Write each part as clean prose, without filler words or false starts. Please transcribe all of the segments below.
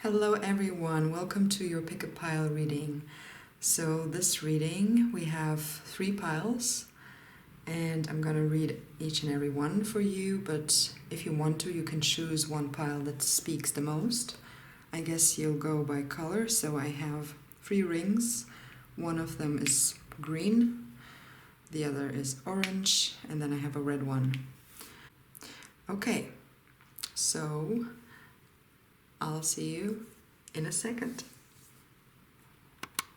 Hello everyone, welcome to your pick a pile reading. So this reading we have 3 piles and I'm gonna read each and every one for you, but if you want to you can choose one pile that speaks the most. I guess you'll go by color, so I have 3 rings. One of them is green, the other is orange, and then I have a red one. Okay, so I'll see you in a second.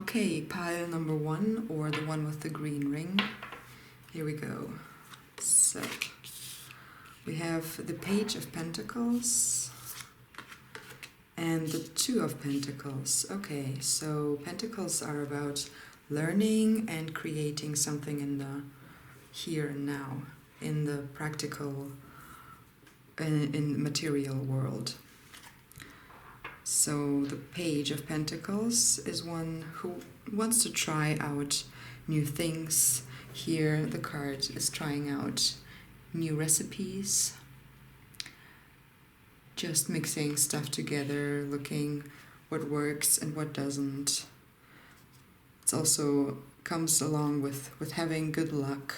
Okay, pile number 1, or the one with the green ring. Here we go. So, we have the Page of Pentacles and the 2 of Pentacles. Okay, so Pentacles are about learning and creating something in the here and now, in the practical, in the material world. So the Page of Pentacles is one who wants to try out new things. Here the card is trying out new recipes, just mixing stuff together, looking what works and what doesn't. It also comes along with having good luck.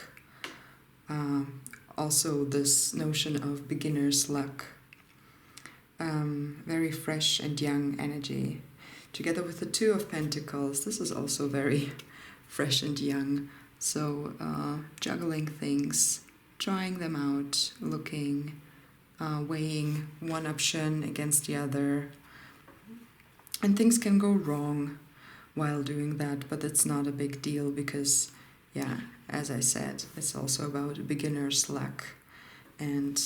Also this notion of beginner's luck. Very fresh and young energy. Together with the 2 of Pentacles, this is also very fresh and young. So juggling things, trying them out, looking, weighing one option against the other. And things can go wrong while doing that, but it's not a big deal because, yeah, as I said, it's also about beginner's luck and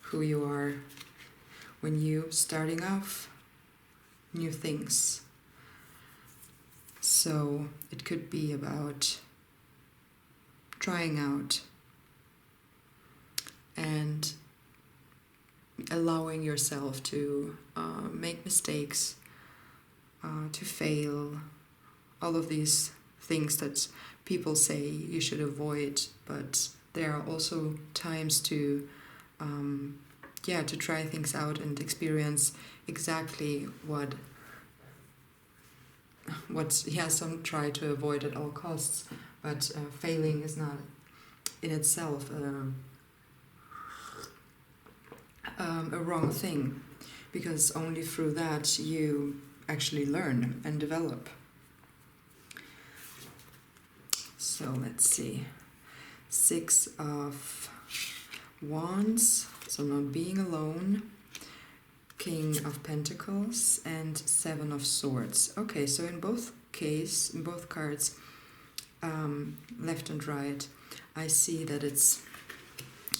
who you are when you starting off new things. So it could be about trying out and allowing yourself to make mistakes, to fail, all of these things that people say you should avoid, but there are also times to to try things out and experience exactly what some try to avoid at all costs, but failing is not in itself a wrong thing, because only through that you actually learn and develop. So let's see, 6 of Wands, so not being alone, King of Pentacles, and 7 of Swords. Okay, so in both cards, left and right, I see that it's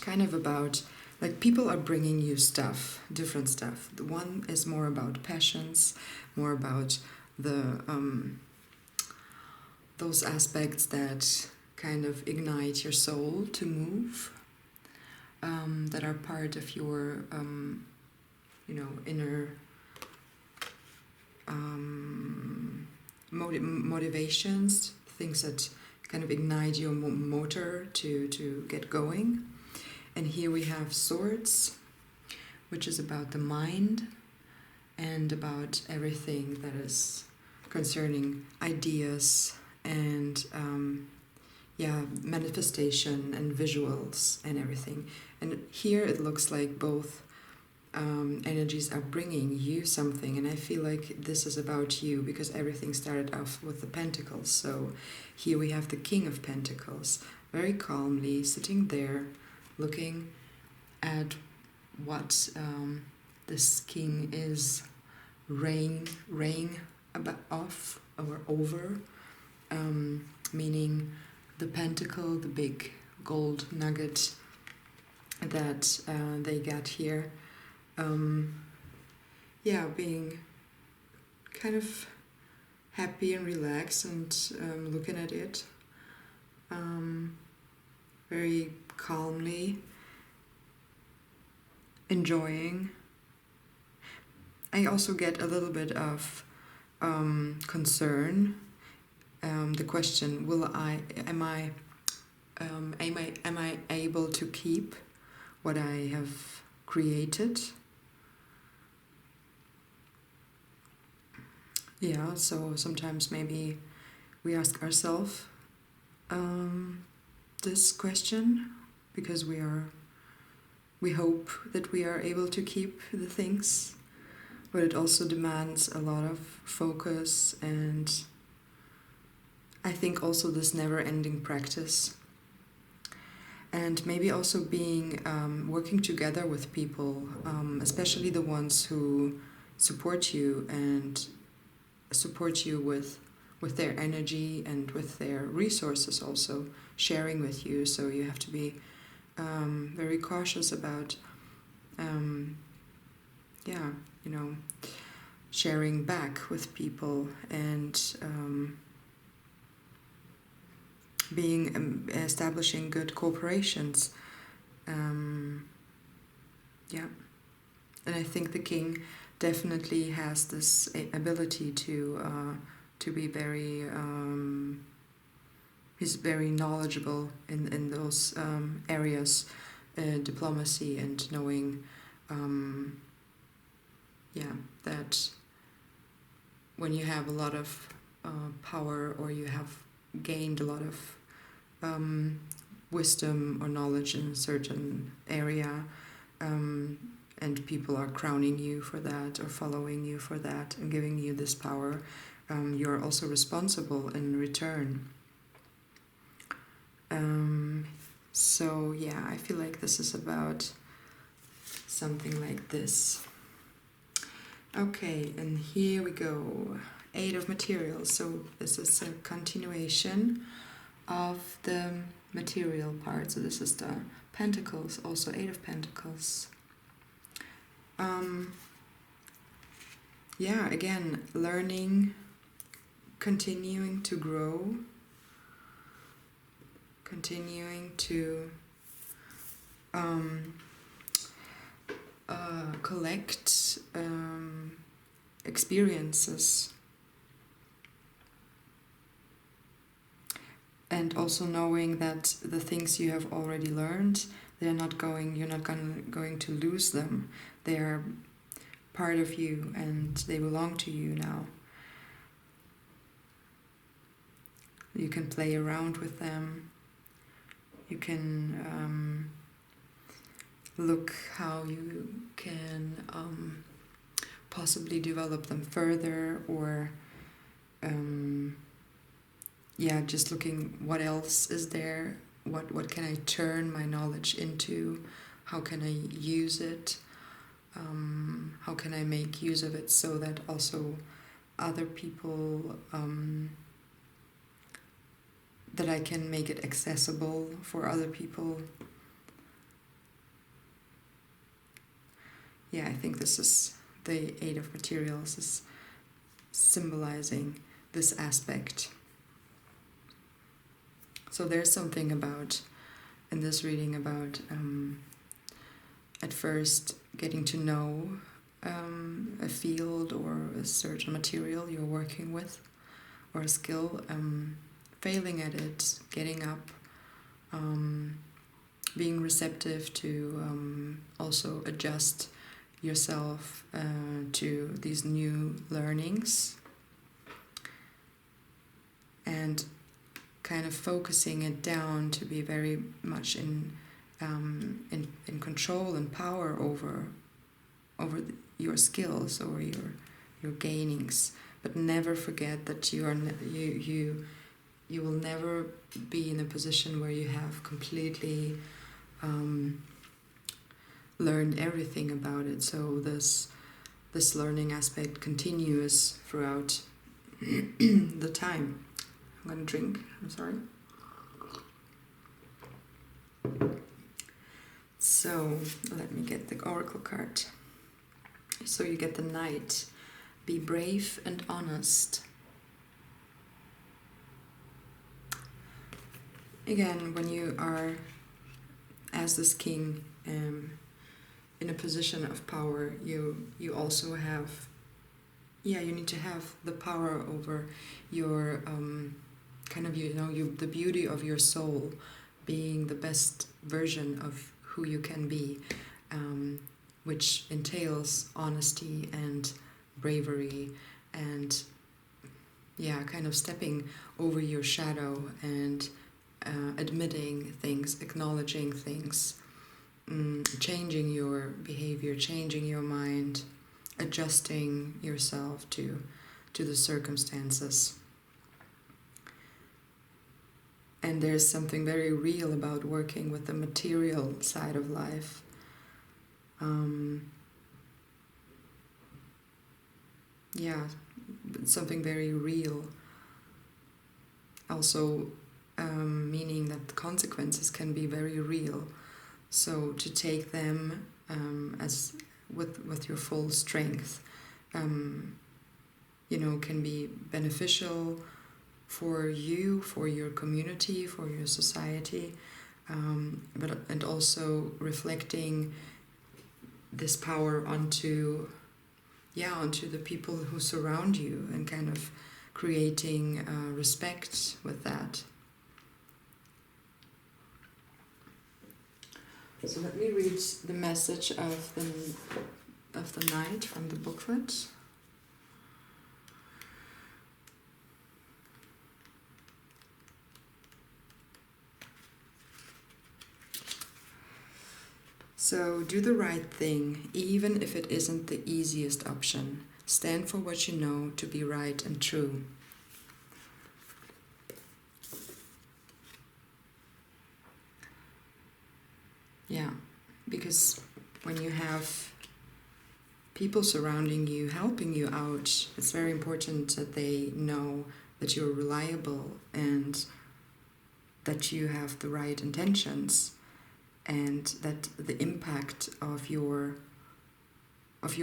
kind of about, like, people are bringing you stuff, different stuff. The one is more about passions, more about the those aspects that kind of ignite your soul to move, that are part of your inner motivations, things that kind of ignite your motor to get going. And here we have Swords, which is about the mind and about everything that is concerning ideas and manifestation and visuals and everything. And here it looks like both energies are bringing you something, and I feel like this is about you because everything started off with the Pentacles. So here we have the King of Pentacles, very calmly sitting there looking at what this king is reigning off or over, meaning the pentacle, the big gold nugget that they got here. Being kind of happy and relaxed and looking at it very calmly, enjoying. I also get a little bit of concern. The question: am I able to keep what I have created? Yeah, so sometimes maybe we ask ourselves this question because we hope that we are able to keep the things, but it also demands a lot of focus, and I think also this never-ending practice, and maybe also being working together with people, especially the ones who support you and support you with their energy and with their resources, also sharing with you. So you have to be very cautious about sharing back with people, and establishing good cooperations. And I think the king definitely has this ability to be very he's very knowledgeable in those areas, diplomacy, and knowing that when you have a lot of power, or you have gained a lot of wisdom or knowledge in a certain area, and people are crowning you for that, or following you for that, and giving you this power, you're also responsible in return. So yeah, I feel like this is about something like this. Okay, and here we go. 8 of Materials. So this is a continuation of the material part. So this is the Pentacles, also 8 of Pentacles. Again, learning, continuing to grow, continuing to collect experiences, and also knowing that the things you have already learned, you're not going to lose them. They are part of you, and they belong to you now. You can play around with them. You can look how you can possibly develop them further, or just looking what else is there, what can I turn my knowledge into, how can I use it, how can I make use of it so that also other people, that I can make it accessible for other people. I think this is the 8 of Materials is symbolizing this aspect. So there's something about, in this reading, about at first getting to know a field or a certain material you're working with, or a skill, failing at it, getting up, being receptive to also adjust yourself to these new learnings, and kind of focusing it down to be very much in control and power over your skills or your gainings, but never forget that you will never be in a position where you have completely learned everything about it. So this learning aspect continues throughout the time. I'm going to drink, I'm sorry. So let me get the oracle card. So you get the Knight. Be brave and honest. Again, when you are, as this king, in a position of power, you also have, you need to have the power over your the beauty of your soul, being the best version of who you can be, which entails honesty and bravery and kind of stepping over your shadow and admitting things, acknowledging things, changing your behavior, changing your mind, adjusting yourself to the circumstances. And there's something very real about working with the material side of life. Something very real. Also, meaning that the consequences can be very real. So to take them as with your full strength, can be beneficial for you, for your community, for your society, and also reflecting this power onto the people who surround you, and kind of creating respect with that. So let me read the message of the night from the booklet. So do the right thing, even if it isn't the easiest option. Stand for what you know to be right and true. Yeah, because when you have people surrounding you, helping you out, it's very important that they know that you're reliable and that you have the right intentions, and that the impact of your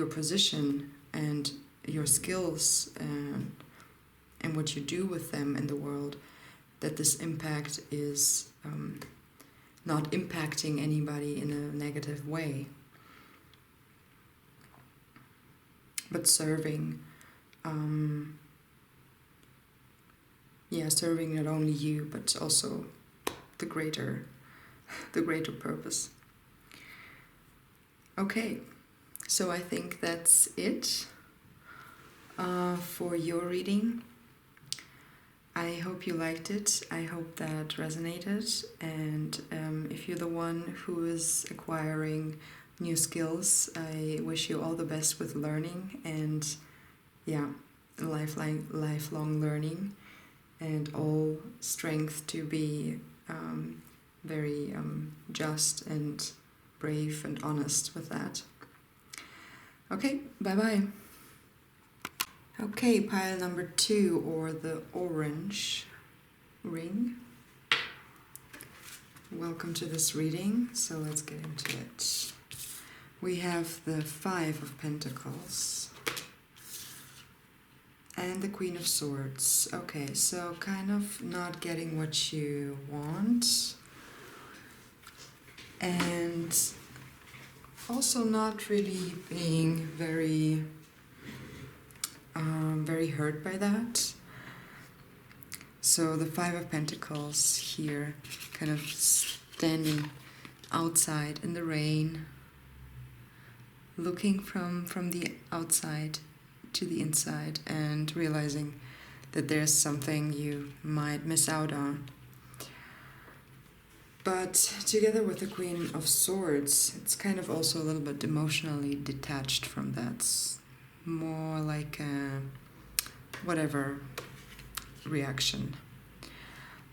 position and your skills and what you do with them in the world, that this impact is not impacting anybody in a negative way, but serving, serving not only you, but also the greater purpose. Okay, so I think that's it for your reading. I hope you liked it. I hope that resonated. And if you're the one who is acquiring new skills, I wish you all the best with learning and lifelong learning, and all strength to be very just and brave and honest with that. Okay, bye-bye. Okay, pile number 2, or the orange ring. Welcome to this reading, so let's get into it. We have the 5 of Pentacles and the Queen of Swords. Okay, so kind of not getting what you want, and also not really being very hurt by that. So the 5 of Pentacles here, kind of standing outside in the rain, looking from the outside to the inside and realizing that there's something you might miss out on. But together with the Queen of Swords, it's kind of also a little bit emotionally detached from that. It's more like a whatever reaction.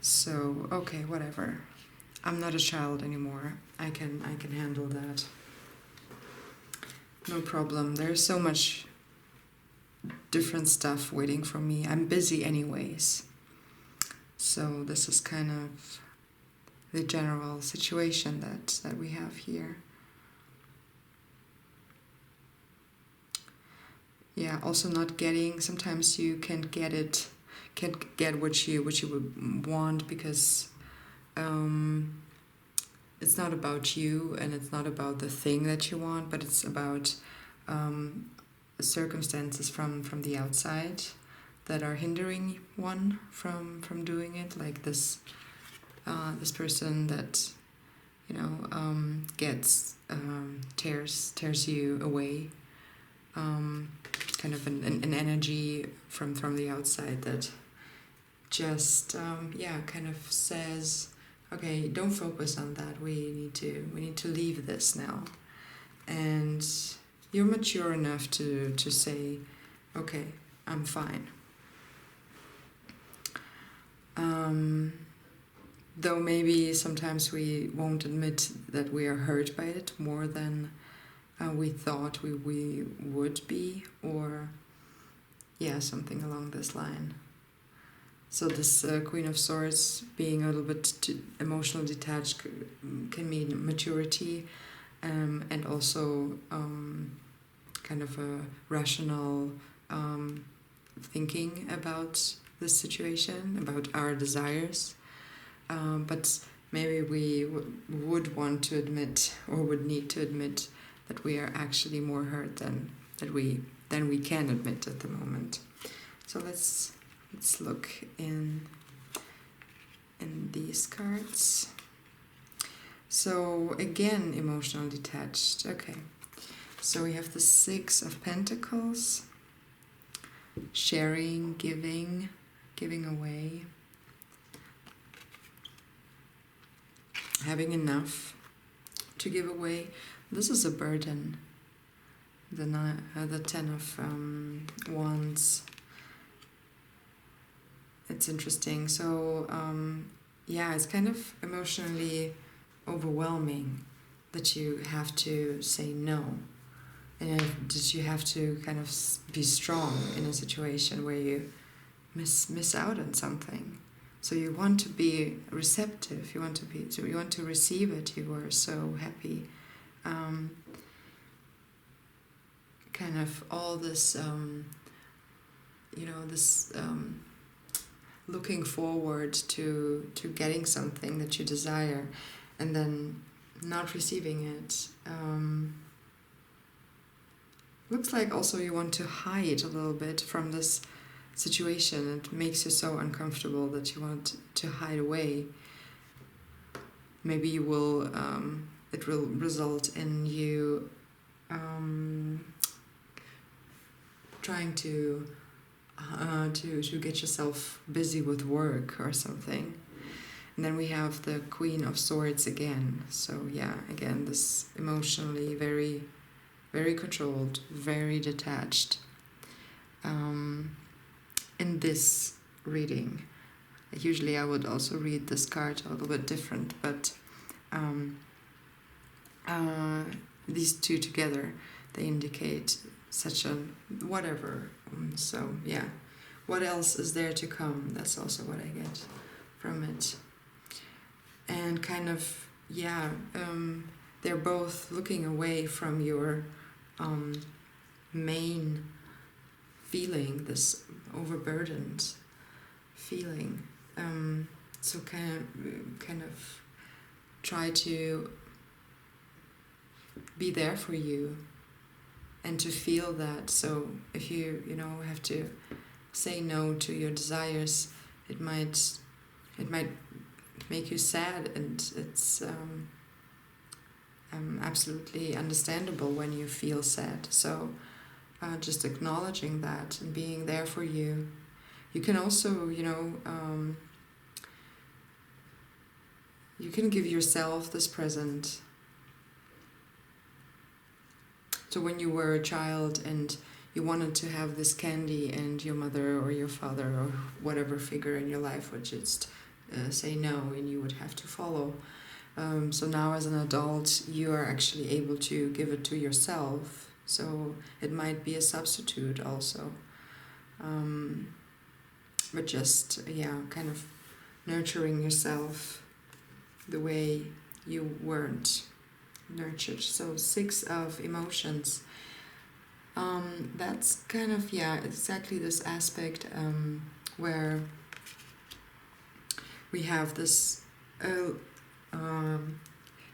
So, okay, whatever. I'm not a child anymore. I can handle that. No problem. There's so much different stuff waiting for me. I'm busy anyways. So this is kind of the general situation that we have here. Yeah, also not getting, sometimes you can't get what you would want, because it's not about you and it's not about the thing that you want, but it's about circumstances from the outside that are hindering one from doing it, like this person that gets tears you away, kind of an energy from the outside that just kind of says, okay, don't focus on that. We need to leave this now. And you're mature enough to say, okay, I'm fine. Though maybe sometimes we won't admit that we are hurt by it more than we thought we would be, or something along this line. So this Queen of Swords being a little bit emotionally detached can mean maturity, and also kind of a rational thinking about this situation, about our desires. But maybe we would want to admit, or would need to admit, that we are actually more hurt than we can admit at the moment. So let's look in these cards. So again, emotional detached. Okay. So we have the Six of Pentacles, sharing, giving away, having enough to give away. This is a burden. The Ten of Wands. It's interesting. So it's kind of emotionally overwhelming that you have to say no, and that you have to kind of be strong in a situation where you miss out on something. So you want to be receptive. You want to receive it. You were so happy. Kind of all this, looking forward to getting something that you desire, and then not receiving it. Looks like also you want to hide a little bit from this situation. It makes you so uncomfortable that you want to hide away. Maybe you will. It will result in you trying to get yourself busy with work or something. And then we have the Queen of Swords again. So again, this emotionally very, very controlled, very detached. In this reading, usually I would also read this card a little bit different, but these two together, they indicate such a whatever. So what else is there to come? That's also what I get from it. And kind of they're both looking away from your main feeling, this overburdened feeling. So kind of try to be there for you and to feel that. So if you have to say no to your desires, it might make you sad, and it's absolutely understandable when you feel sad. So just acknowledging that and being there for you. You can also, you can give yourself this present. So when you were a child and you wanted to have this candy, and your mother or your father or whatever figure in your life would just say no, and you would have to follow. So now as an adult, you are actually able to give it to yourself. So it might be a substitute also. But just, kind of nurturing yourself the way you weren't nurtured. So 6 of emotions. That's kind of, exactly this aspect where we have this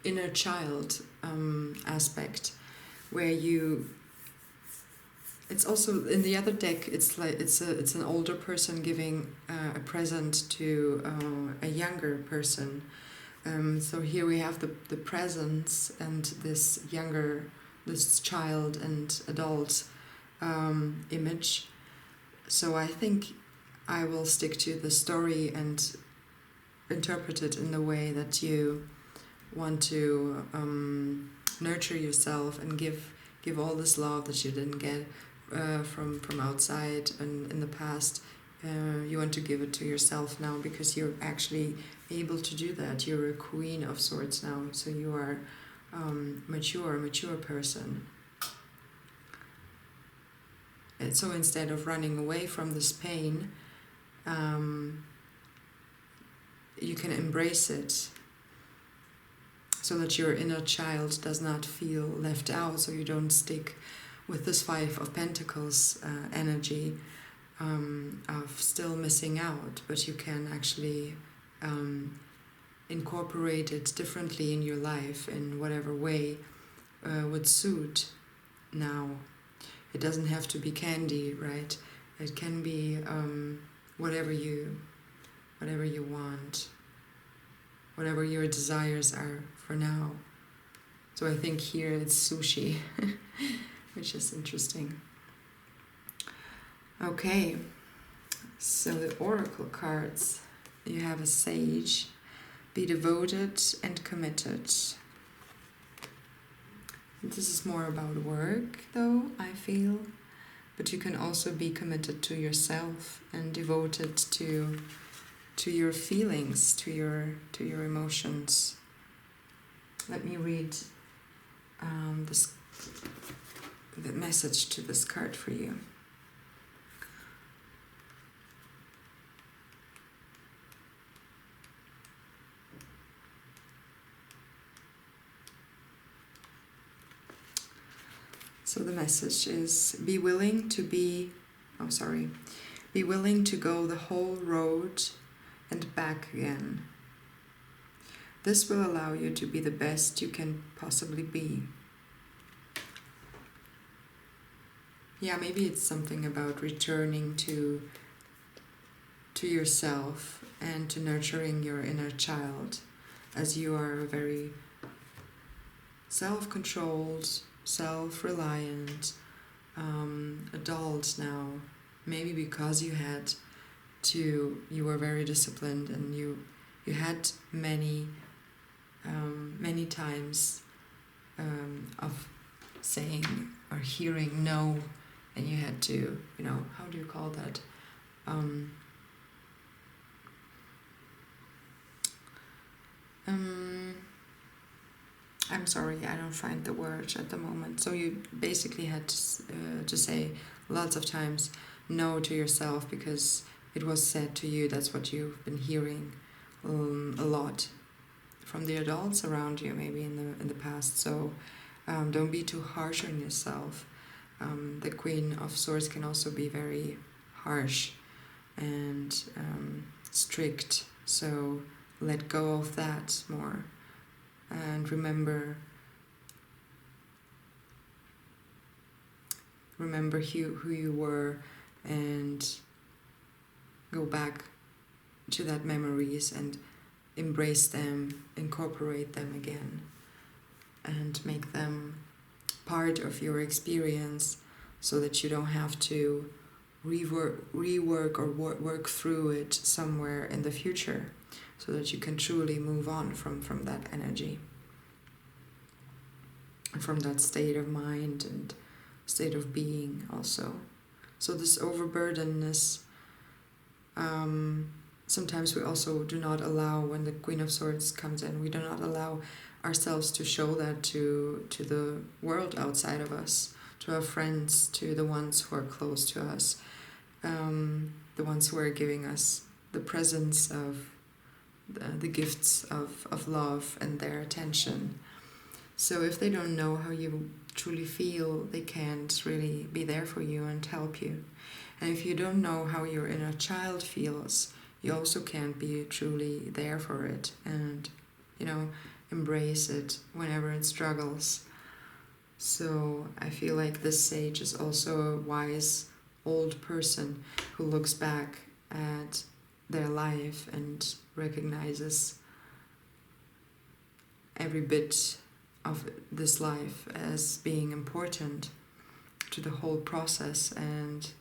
inner child aspect, where it's also in the other deck. It's like it's an older person giving a present to a younger person. So here we have the presence and this child and adult image. So I think I will stick to the story and interpret it in the way that you want to nurture yourself and give all this love that you didn't get from outside and in the past. You want to give it to yourself now because you're actually able to do that. You're a queen of swords now, so you are mature person. And so instead of running away from this pain, you can embrace it so that your inner child does not feel left out, so you don't stick with this Five of Pentacles energy of still missing out, but you can actually incorporate it differently in your life in whatever way would suit now. It doesn't have to be candy, right? It can be whatever you want, whatever your desires are for now. So I think here it's sushi, which is interesting. Okay, so the oracle cards. You have a sage. Be devoted and committed. This is more about work, though, I feel. But you can also be committed to yourself and devoted to your feelings, to your emotions. Let me read the message to this card for you. So the message is, be willing to go the whole road and back again. This will allow you to be the best you can possibly be. Yeah, maybe it's something about returning to yourself and to nurturing your inner child, as you are a very self-controlled, self-reliant adult now. Maybe because you were very disciplined and you had many times of saying or hearing no, and you had to, how do you call that? I'm sorry, I don't find the word at the moment. So you basically had to say lots of times no to yourself because it was said to you. That's what you've been hearing a lot from the adults around you, maybe in the past. So don't be too harsh on yourself. The Queen of Swords can also be very harsh and strict. So let go of that more. And remember who you were, and go back to that memories and embrace them, incorporate them again, and make them part of your experience, so that you don't have to rework or work through it somewhere in the future, so that you can truly move on from that energy, and from that state of mind and state of being also. So this overburdenedness, sometimes we also do not allow, when the Queen of Swords comes in, we do not allow ourselves to show that to the world outside of us, to our friends, to the ones who are close to us, the ones who are giving us the presence of the gifts of love and their attention. So if they don't know how you truly feel, they can't really be there for you and help you. And if you don't know how your inner child feels, you also can't be truly there for it and, embrace it whenever it struggles. So I feel like this sage is also a wise old person who looks back at their life and recognizes every bit of this life as being important to the whole process, and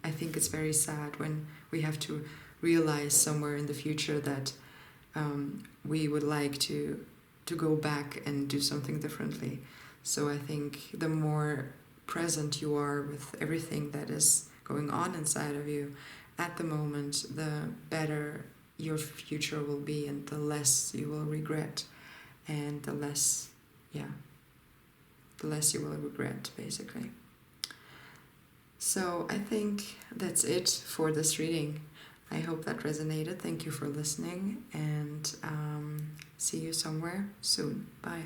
I think it's very sad when we have to realize somewhere in the future that we would like to go back and do something differently. So I think the more present you are with everything that is going on inside of you at the moment, the better your future will be, and the less you will regret, and the less you will regret, basically. So I think that's it for this reading. I hope that resonated. Thank you for listening, and see you somewhere soon. Bye.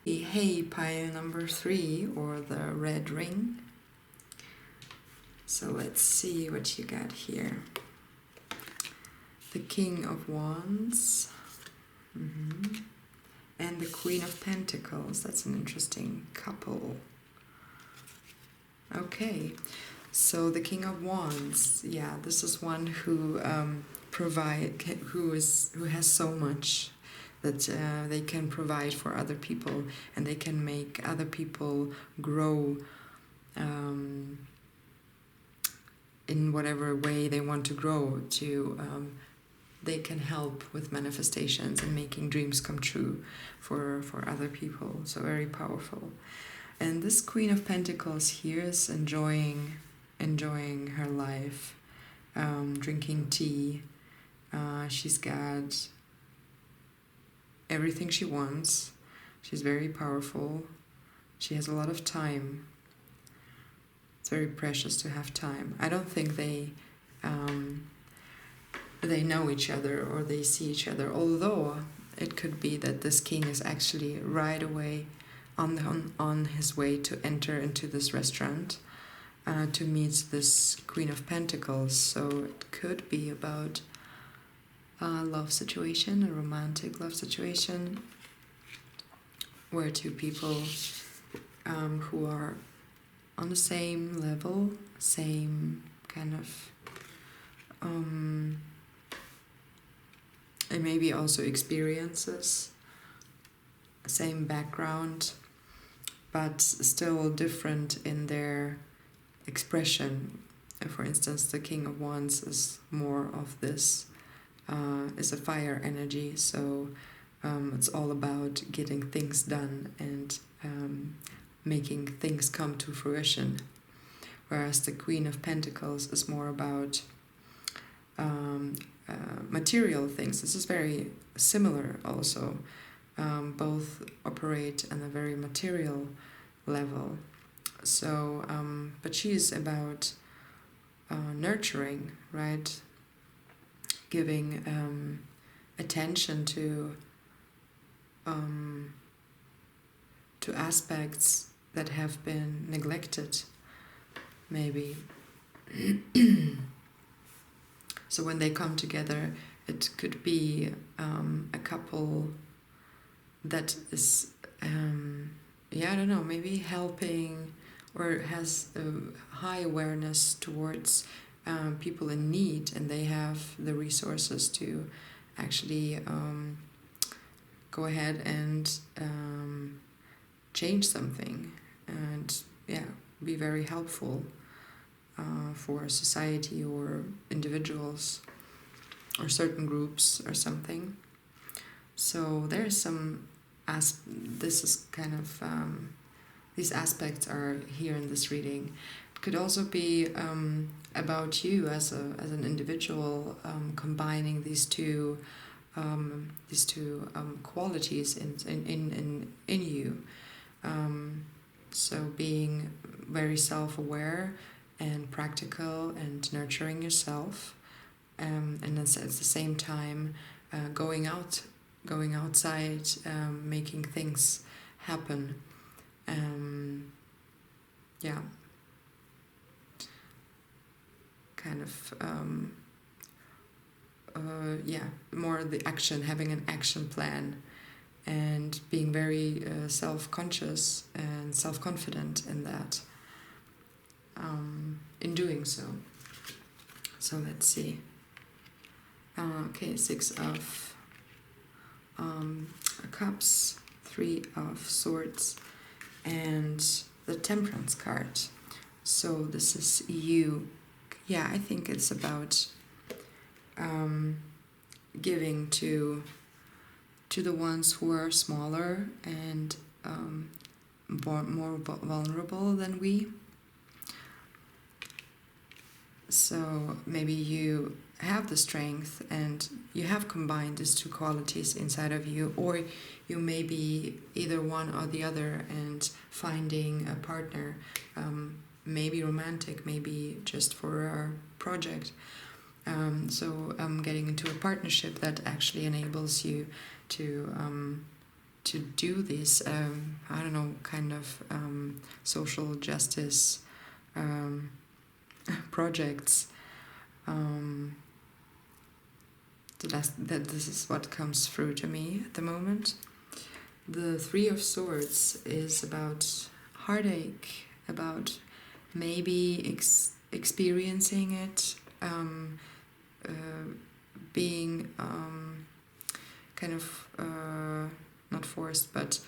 Hey, pile number 3, or the red ring. So let's see what you got here. The King of Wands. And the Queen of Pentacles. That's an interesting couple. Okay, so the King of Wands. Yeah, this is one who who has so much that they can provide for other people, and they can make other people grow in whatever way they want to grow. They can help with manifestations and making dreams come true for other people. So very powerful. And this Queen of Pentacles here is enjoying her life, drinking tea. She's got everything she wants. She's very powerful. She has a lot of time. It's very precious to have time. I don't think they know each other or they see each other, although it could be that this king is actually right away on his way to enter into this restaurant to meet this Queen of Pentacles. So it could be about a love situation, a romantic love situation, where two people who are on the same level, same kind of and maybe also experiences, same background, but still different in their expression. For instance, the King of Wands is more of this, is a fire energy, so it's all about getting things done and making things come to fruition. Whereas the Queen of Pentacles is more about material things. This is very similar also. Both operate on a very material level. So, but she's about nurturing, right? Giving attention to aspects that have been neglected, maybe. So when they come together, it could be a couple that is, I don't know, maybe helping or has a high awareness towards people in need, and they have the resources to actually go ahead and change something and be very helpful for society or individuals or certain groups or something. So there's some this is kind of these aspects are here in this reading. It could also be about you as an individual, combining these two qualities in you. So being very self-aware and practical and nurturing yourself, and then at the same time going outside, making things happen. Kind of more the action, having an action plan, and being very self-conscious and self-confident in that, in doing so. So let's see. Okay, 6 of Cups, 3 of Swords, and the Temperance card. So this is you. Yeah, I think it's about giving to the ones who are smaller and more vulnerable than we. So maybe you have the strength and you have combined these two qualities inside of you, or you may be either one or the other and finding a partner, maybe romantic, maybe just for a project. So getting into a partnership that actually enables you to do these, I don't know, kind of social justice projects. So this is what comes through to me at the moment. The Three of Swords is about heartache, about maybe experiencing it, being kind of not forced, but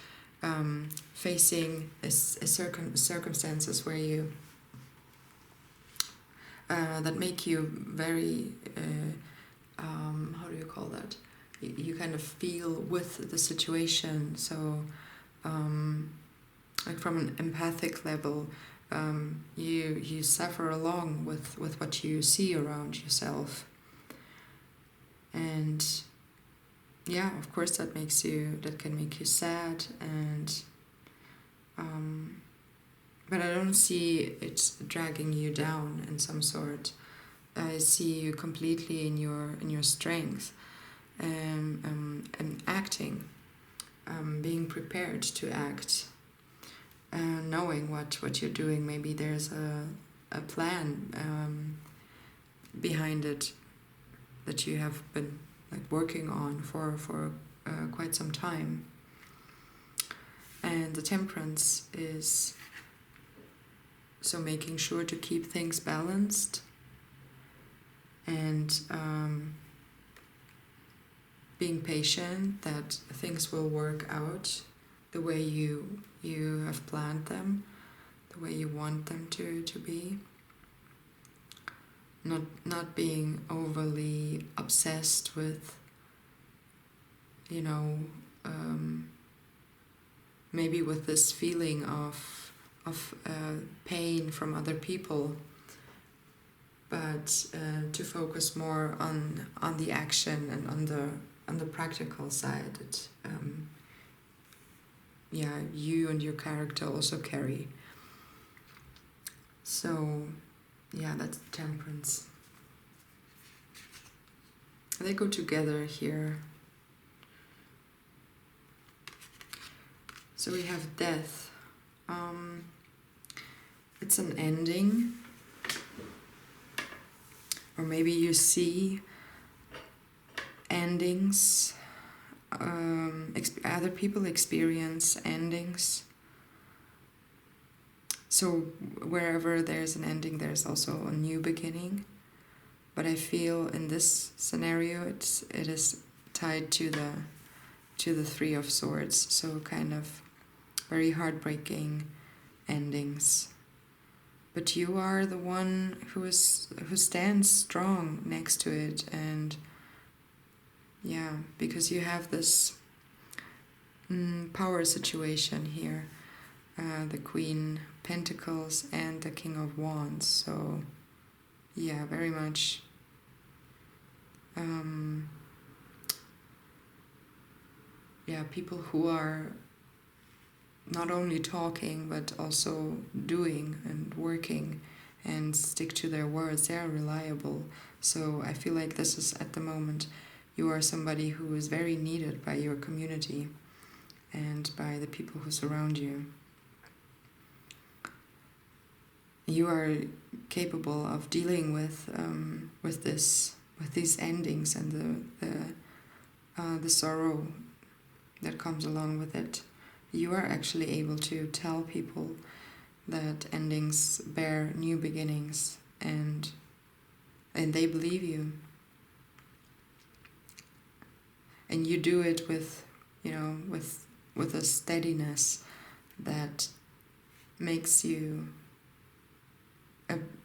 facing circumstances where you that make you very how do you call that? You kind of feel with the situation. So like from an empathic level, you suffer along with what you see around yourself. And yeah, of course that can make you sad, and but I don't see it dragging you down in some sort. I see you completely in your strength, and acting, being prepared to act, knowing what you're doing. Maybe there's a plan behind it that you have been like working on for quite some time. And the Temperance is so making sure to keep things balanced, and being patient that things will work out the way you have planned them, the way you want them to be. Not being overly obsessed with, maybe with this feeling of pain from other people, but to focus more on the action and on the practical side that you and your character also carry. So yeah, that's Temperance. They go together here. So we have Death. It's an ending, or maybe you see endings. Other people experience endings. So wherever there's an ending, there's also a new beginning. But I feel in this scenario, it is tied to the Three of Swords. So kind of very heartbreaking endings. But you are the one who stands strong next to it, and yeah, because you have this power situation here, the Queen Pentacles and the King of Wands. So yeah, very much people who are not only talking but also doing and working and stick to their words. They are reliable. So I feel like this is, at the moment, you are somebody who is very needed by your community and by the people who surround you. You are capable of dealing with these endings and the sorrow that comes along with it. You are actually able to tell people that endings bear new beginnings, and they believe you. And you do it with a steadiness that makes you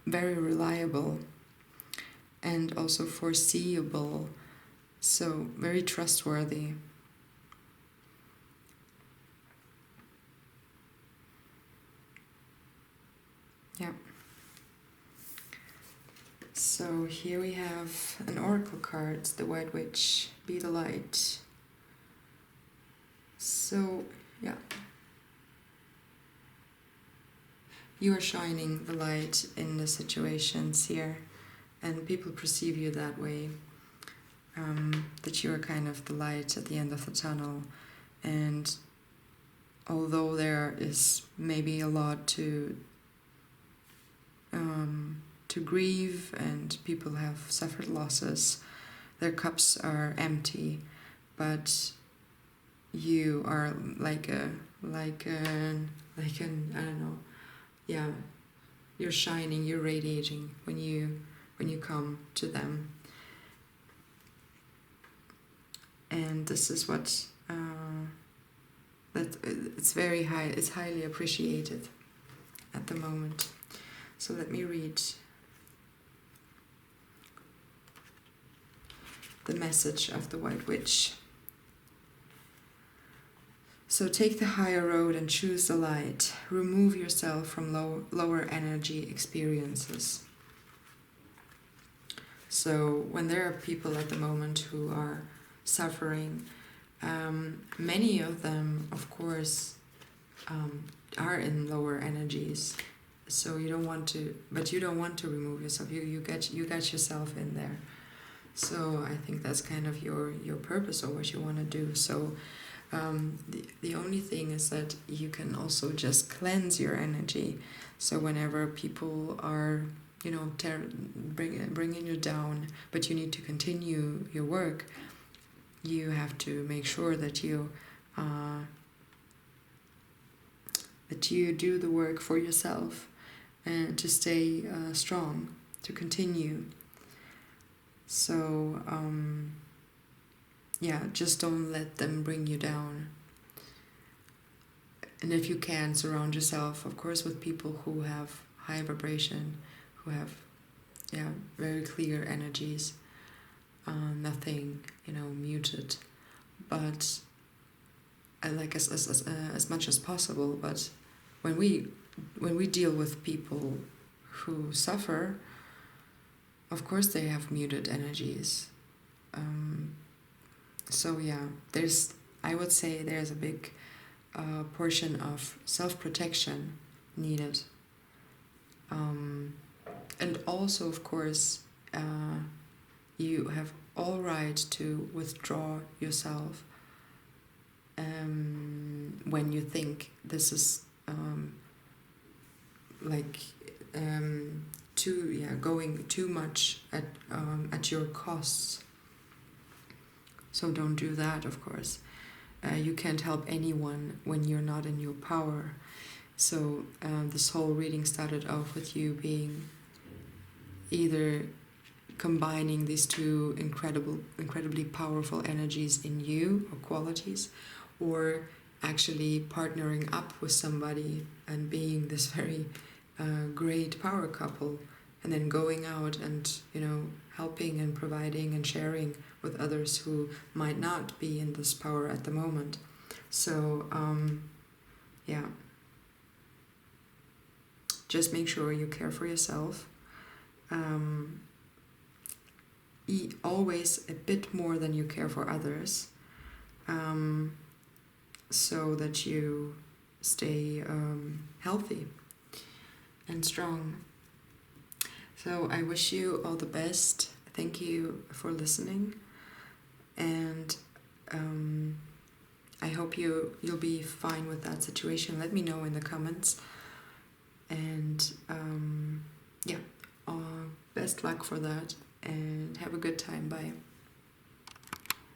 very reliable and also foreseeable, so very trustworthy. Yeah. So here we have an oracle card, the White Witch, be the light. So, yeah. You are shining the light in the situations here, and people perceive you that way, that you are kind of the light at the end of the tunnel. And although there is maybe a lot to grieve, and people have suffered losses, their cups are empty, but you are like an I don't know, yeah, you're shining, you're radiating when you come to them. And this is what that it's very high, it's highly appreciated at the moment. So let me read the message of the White Witch. So take the higher road and choose the light. Remove yourself from lower energy experiences. So when there are people at the moment who are suffering, many of them, of course, are in lower energies. So you don't want to, but you don't want to remove yourself. You get yourself in there. So I think that's kind of your purpose, or what you want to do. So the only thing is that you can also just cleanse your energy. So whenever people are, bringing you down, but you need to continue your work, you have to make sure that you do the work for yourself, and to stay strong, to continue. So just don't let them bring you down. And if you can, surround yourself, of course, with people who have high vibration, who have very clear energies, nothing muted, but I like as much as possible. But when we deal with people who suffer, of course they have muted energies. I would say there's a big portion of self-protection needed. And also, of course, you have all right to withdraw yourself when you think this is going too much at your costs. So don't do that, of course. You can't help anyone when you're not in your power. So this whole reading started off with you being either combining these two incredibly powerful energies in you, or qualities, or actually partnering up with somebody and being this very great power couple, and then going out and helping and providing and sharing with others who might not be in this power at the moment. So just make sure you care for yourself. Always a bit more than you care for others, so that you stay healthy and strong. So I wish you all the best. Thank you for listening, and I hope you'll be fine with that situation. Let me know in the comments, and best luck for that, and have a good time. Bye.